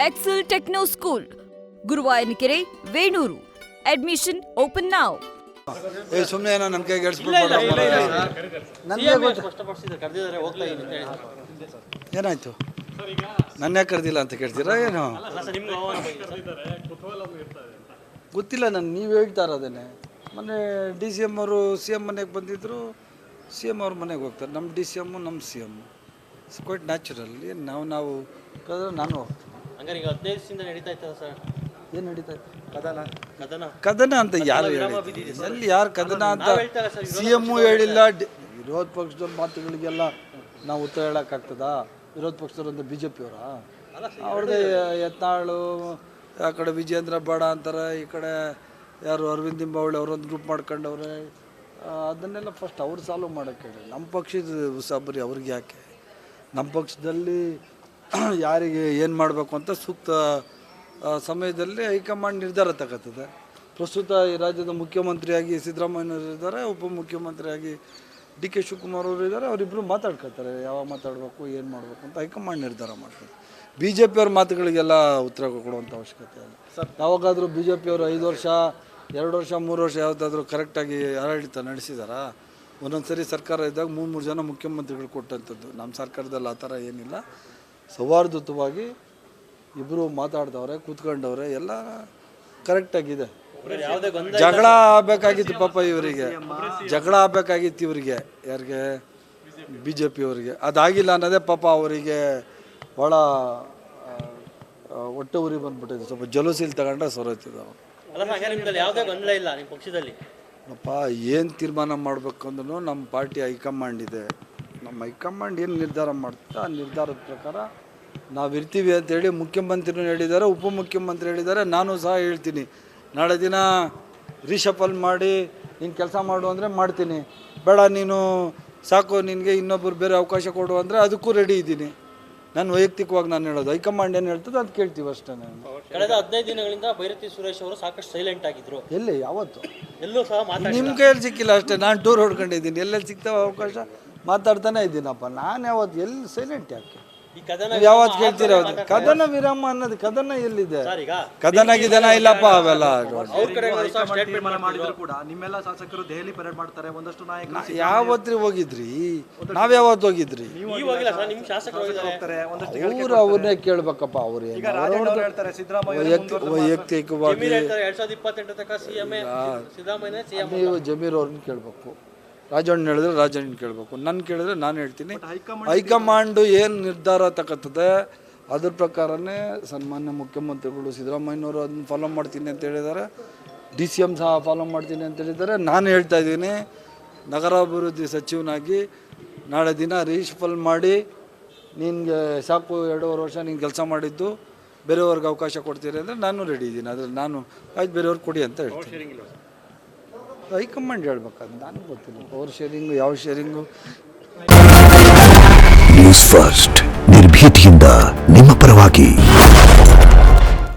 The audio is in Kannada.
Excel Techno School, Guruvayanakere, Venur. Admission open now. ಸುಮ್ಮನೆ ಏನೋ ನನ್ನ ಕೈಗೆ ಎಡ್ಸ್ಬಿಡ್ಬೇಡ. ಏನಾಯ್ತು? ನನ್ನ ಯಾಕೆ ಕರೆದಿಲ್ಲ ಅಂತ ಕೇಳ್ತೀರಾ ಏನೋ? ಗೊತ್ತಿಲ್ಲ, ನೀವು ಹೇಳ್ತಾ ಇರೋದೇನೆ. ಮೊನ್ನೆ DCM ಅವರು CM ಮನೆಗೆ ಬಂದಿದ್ದರು, CM ಅವ್ರ ಮನೆಗೆ ಹೋಗ್ತಾರೆ. ನಮ್ಮ DCM ನಮ್ಮ CM ಇಟ್ಸ್ ಕ್ವೈಟ್ ನ್ಯಾಚುರಲ್. ಏನು ನಾವು ಕರೆದ್ರೆ ನಾನು ಹೋಗ್ತೀನಿ. ಹಂಗಾರೆ ಈಗ 15 ದಿವಸದಿಂದ ನಡೀತಾ ಇತ್ತು ಸರ್. ಏನು ನಡೀತಾ ಇತ್ತು? ಕದನ ಅಂತ ಯಾರು ಎಲ್ಲಿ ಯಾರು ಕದನ ಅಂತ CM ಹೇಳಿಲ್ಲ. ವಿರೋಧ ಪಕ್ಷದವ್ರ ಮಾತುಗಳಿಗೆಲ್ಲ ನಾವು ಉತ್ತರ ಹೇಳೋಕ್ಕಾಗ್ತದಾ? ವಿರೋಧ ಪಕ್ಷದವ್ರಂತ BJP ಅವರಾ? ಅವ್ರದ್ದೇ ಯತ್ನಾಳು, ಆ ಕಡೆ ವಿಜೇಂದ್ರ ಬೇಡ ಅಂತಾರೆ, ಈ ಕಡೆ ಯಾರು ಅರವಿಂದ್ ಲಿಂಬಾವಳಿ ಅವರೊಂದು ಗ್ರೂಪ್ ಮಾಡ್ಕೊಂಡವ್ರೆ. ಅದನ್ನೆಲ್ಲ ಫಸ್ಟ್ ಅವ್ರು ಸಾಲ್ವ್ ಮಾಡೋಕ್ಕೆ ಹೇಳಿ. ನಮ್ಮ ಪಕ್ಷದ ಉಸಾಬರಿ ಅವ್ರಿಗೆ ಯಾಕೆ? ನಮ್ಮ ಪಕ್ಷದಲ್ಲಿ ಯಾರಿಗೆ ಏನು ಮಾಡಬೇಕು ಅಂತ ಸೂಕ್ತ ಸಮಯದಲ್ಲಿ ಹೈಕಮಾಂಡ್ ನಿರ್ಧಾರ ತಗೋತದೆ. ಪ್ರಸ್ತುತ ಈ ರಾಜ್ಯದ ಮುಖ್ಯಮಂತ್ರಿಯಾಗಿ ಸಿದ್ದರಾಮಯ್ಯನವರು ಇದ್ದಾರೆ, ಉಪಮುಖ್ಯಮಂತ್ರಿಯಾಗಿ DK ಶಿವಕುಮಾರ್ ಅವರು ಇದ್ದಾರೆ. ಅವರಿಬ್ಬರು ಮಾತಾಡ್ಕೊತಾರೆ, ಯಾವಾಗ ಮಾತಾಡಬೇಕು, ಏನು ಮಾಡಬೇಕು ಅಂತ ಹೈಕಮಾಂಡ್ ನಿರ್ಧಾರ ಮಾಡ್ತಾರೆ. BJP ಅವ್ರ ಮಾತುಗಳಿಗೆಲ್ಲ ಉತ್ತರ ಕೊಡುವಂಥ ಅವಶ್ಯಕತೆ ಇಲ್ಲ. ಯಾವಾಗಾದರೂ BJP ಅವರು 5 ವರ್ಷ 2 ವರ್ಷ 3 ವರ್ಷ ಯಾವುದಾದ್ರೂ ಕರೆಕ್ಟಾಗಿ ಆಡಳಿತ ನಡೆಸಿದಾರಾ? ಒಂದೊಂದು ಸರಿ ಸರ್ಕಾರ ಇದ್ದಾಗ 3 ಜನ ಮುಖ್ಯಮಂತ್ರಿಗಳು ಕೊಟ್ಟಂಥದ್ದು. ನಮ್ಮ ಸರ್ಕಾರದಲ್ಲಿ ಆ ಥರ ಏನಿಲ್ಲ. ಸೌಹಾರ್ದಯುತವಾಗಿ ಇಬ್ಬರು ಮಾತಾಡ್ದವ್ರೆ, ಕೂತ್ಕೊಂಡವ್ರೆ, ಎಲ್ಲ ಕರೆಕ್ಟಾಗಿದೆ. ಜಗಳ ಆಗಬೇಕಾಗಿತ್ತು ಪಾಪ ಇವರಿಗೆ, ಜಗಳ ಆಗಬೇಕಾಗಿತ್ತು ಇವರಿಗೆ. ಯಾರಿಗೆ? BJP ಅವರಿಗೆ. ಅದಾಗಿಲ್ಲ ಅನ್ನೋದೇ ಪಾಪ ಅವರಿಗೆ ಭಾಳ ಹೊಟ್ಟೆ ಉರಿ ಬಂದ್ಬಿಟ್ಟಿದೆ. ಸ್ವಲ್ಪ ಜಲೂಸಿಲ್ ತಗೊಂಡ್ರೆ ಸರೋಯ್ತಿದ್ದಾವೆ. ಅಪ್ಪ ಏನು ತೀರ್ಮಾನ ಮಾಡಬೇಕು ಅಂದ್ರೂ ನಮ್ಮ ಪಾರ್ಟಿ ಹೈಕಮಾಂಡ್ ಇದೆ. ನಮ್ಮ ಹೈಕಮಾಂಡ್ ಏನು ನಿರ್ಧಾರ ಮಾಡ್ತದೆ ಆ ನಿರ್ಧಾರದ ಪ್ರಕಾರ ನಾವು ಇರ್ತೀವಿ ಅಂತೇಳಿ ಮುಖ್ಯಮಂತ್ರಿನೂ ಹೇಳಿದ್ದಾರೆ, ಉಪಮುಖ್ಯಮಂತ್ರಿ ಹೇಳಿದ್ದಾರೆ, ನಾನು ಸಹ ಹೇಳ್ತೀನಿ. ನಾಳೆ ದಿನ ರೀಶಫಲ್ ಮಾಡಿ ನೀನು ಕೆಲಸ ಮಾಡು ಅಂದರೆ ಮಾಡ್ತೀನಿ, ಬೇಡ ನೀನು ಸಾಕು ನಿನಗೆ ಇನ್ನೊಬ್ಬರು ಬೇರೆ ಅವಕಾಶ ಕೊಡು ಅಂದರೆ ಅದಕ್ಕೂ ರೆಡಿ ಇದ್ದೀನಿ. ನಾನು ವೈಯಕ್ತಿಕವಾಗಿ ನಾನು ಹೇಳೋದು, ಹೈಕಮಾಂಡ್ ಏನು ಹೇಳ್ತದೆ ಅದು ಕೇಳ್ತೀವಿ ಅಷ್ಟೇ. ಕಳೆದ 15 ದಿನಗಳಿಂದ ಭೈರತಿ ಸುರೇಶ್ ಅವರು ಸಾಕಷ್ಟು ಸೈಲೆಂಟ್ ಆಗಿದ್ರು. ಎಲ್ಲಿ ಯಾವತ್ತು ಎಲ್ಲೂ ಸಹ ನಿಮ್ಮ ಕೈಯಲ್ಲಿ ಸಿಕ್ಕಿಲ್ಲ ಅಷ್ಟೇ. ನಾನು ಟೂರ್ ಹೊಡ್ಕೊಂಡಿದ್ದೀನಿ, ಎಲ್ಲೆಲ್ಲಿ ಸಿಗ್ತಾವ ಅವಕಾಶ ಮಾತಾಡ್ತಾನೆ ಇದ್ದೀನಪ್ಪ. ನಾನು ಯಾವತ್ತು ಎಲ್ಲಿ ಸೈಲೆಂಟ್ ಯಾಕೆ? ಯಾವತ್ತು ಕೇಳ್ತೀರ? ಕದನ ವಿರಾಮ ಅನ್ನೋದು ಕದನ ಎಲ್ಲಿದೆ? ಕದನ ಗಿದನ ಇಲ್ಲಪ್ಪ ಅವೆಲ್ಲ. ಯಾವತ್ರಿ ಹೋಗಿದ್ರಿ? ನಾವ್ಯಾವತ್ತು ಹೋಗಿದ್ರಿ? ಅವ್ರನ್ನೇ ಕೇಳ್ಬೇಕಪ್ಪ. ಅವ್ರು ವೈಯಕ್ತಿಕವಾಗಿ ನೀವು ಜಮೀರ್ ಅವ್ರನ್ನ ಕೇಳಬೇಕು. ರಾಜಣ್ಣ ಹೇಳಿದ್ರೆ ರಾಜಣ್ಣ ಕೇಳಬೇಕು, ನನ್ನ ಕೇಳಿದ್ರೆ ನಾನು ಹೇಳ್ತೀನಿ. ಹೈಕಮಾಂಡು ಏನು ನಿರ್ಧಾರ ತಗೋತದೆ ಅದ್ರ ಪ್ರಕಾರನೇ ಸನ್ಮಾನ್ಯ ಮುಖ್ಯಮಂತ್ರಿಗಳು ಸಿದ್ದರಾಮಯ್ಯನವರು ಅದನ್ನ ಫಾಲೋ ಮಾಡ್ತೀನಿ ಅಂತ ಹೇಳಿದ್ದಾರೆ. DCM ಸಹ ಫಾಲೋ ಮಾಡ್ತೀನಿ ಅಂತ ಹೇಳಿದ್ದಾರೆ. ನಾನು ಹೇಳ್ತಾ ಇದ್ದೀನಿ, ನಗರಾಭಿವೃದ್ಧಿ ಸಚಿವನಾಗಿ ನಾಳೆ ದಿನ ರೀಶಫಲ್ ಮಾಡಿ ನಿನಗೆ ಸಾಕು 2.5 ವರ್ಷ ನೀನು ಕೆಲಸ ಮಾಡಿದ್ದು ಬೇರೆಯವ್ರಿಗೆ ಅವಕಾಶ ಕೊಡ್ತೀರಿ ಅಂದರೆ ನಾನು ರೆಡಿ ಇದ್ದೀನಿ. ಅದ್ರಲ್ಲಿ ನಾನು ಆಯ್ತು ಬೇರೆಯವ್ರಿಗೆ ಕೊಡಿ ಅಂತ ಹೇಳ್ತೀನಿ. ಹೈಕಮಾಂಡ್ ಹೇಳ್ಬೇಕಾದ್ರೆ ನನಗೆ ಗೊತ್ತಿಲ್ಲ ಪವರ್ ಶೇರಿಂಗು ಯಾವ ಶೇರಿಂಗು. ನ್ಯೂಸ್ ಫಸ್ಟ್ ನಿರ್ಭೀತಿಯಿಂದ ನಿಮ್ಮ ಪರವಾಗಿ.